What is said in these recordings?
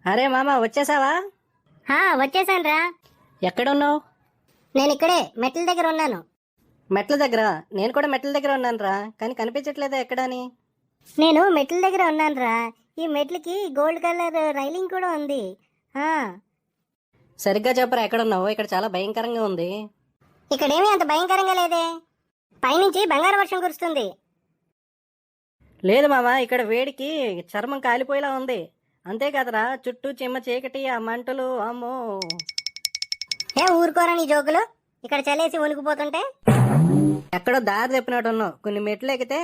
అరే మామ వచ్చేసావా? వచ్చేసాను రా. ఎక్కడున్నావు? నేను ఇక్కడే మెట్ల దగ్గర ఉన్నాను. మెట్ల దగ్గర? నేను కూడా మెట్ల దగ్గర ఉన్నాను రా, కానీ కనిపించట్లేదా ఎక్కడని? నేను మెట్ల దగ్గర ఉన్నాను రా. ఈ మెట్లకి గోల్డ్ కలర్ రైలింగ్ కూడా ఉంది. సరిగ్గా చెప్పరా ఎక్కడున్నావు? ఇక్కడ చాలా భయంకరంగా ఉంది. ఇక్కడేమీ అంత భయంకరంగా లేదే. పైనుంచి బంగారు వర్షం కురుస్తుంది. లేదు మామ, ఇక్కడ వేడికి చర్మం కాలిపోయేలా ఉంది. అంతేకాదరా, చుట్టూ చిమ్మ చీకటి, ఆ మంటలు, అమ్మో. ఊరుకోరా నీ జోకులు. ఇక్కడ చలేసి వణుకుపోతుంటే ఎక్కడో దారి తప్పినట్టున్నావు. కొన్ని మెట్లు ఎక్కితే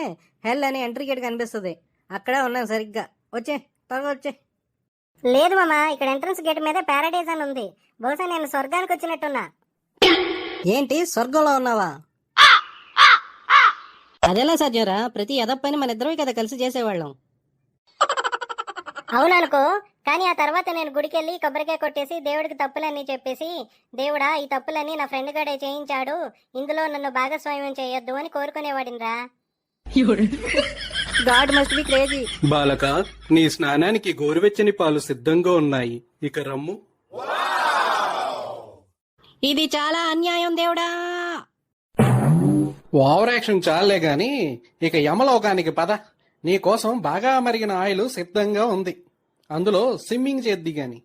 హెల్ అని ఎంట్రీ గేట్ కనిపిస్తుంది. అక్కడే ఉన్నాను సరిగ్గా. వచ్చే, త్వరగా వచ్చే. లేదు మామ, ఇక్కడ ఎంట్రన్స్ గేట్ మీద పారాడైజ్ అని ఉంది. బహుశా నేను స్వర్గానికి వచ్చినట్టున్నా. ఏంటి, స్వర్గంలో ఉన్నావా? అదెలా సాధ్యరా? ప్రతి ఎదప్పని మన ఇద్దరమే కదా కలిసి చేసేవాళ్ళం. అవుననుకో, కానీ ఆ తర్వాత నేను గుడికెళ్ళి కొబ్బరికాయ కొట్టేసి దేవుడికి తప్పులన్నీ చెప్పేసి, దేవుడా ఈ తప్పులన్నీ నా ఫ్రెండ్ గడే చేయించాడు, ఇందులో నన్ను భాగస్వామ్యం చేయొద్దు అని కోరుకునేవాడినరా. God must be crazy. బాలక, నీ స్నానానికి గోరువెచ్చని పాలు సిద్ధంగా ఉన్నాయి, ఇక రమ్ము. ఇది చాలా అన్యాయం దేవుడా. ఓవర్ యాక్షన్ చాలే గాని ఇక యమలోకానికి పద. నీ కోసం బాగా మరిగిన ఆయిల్ సిద్ధంగా ఉంది, అందులో స్విమ్మింగ్ చేద్ది గాని.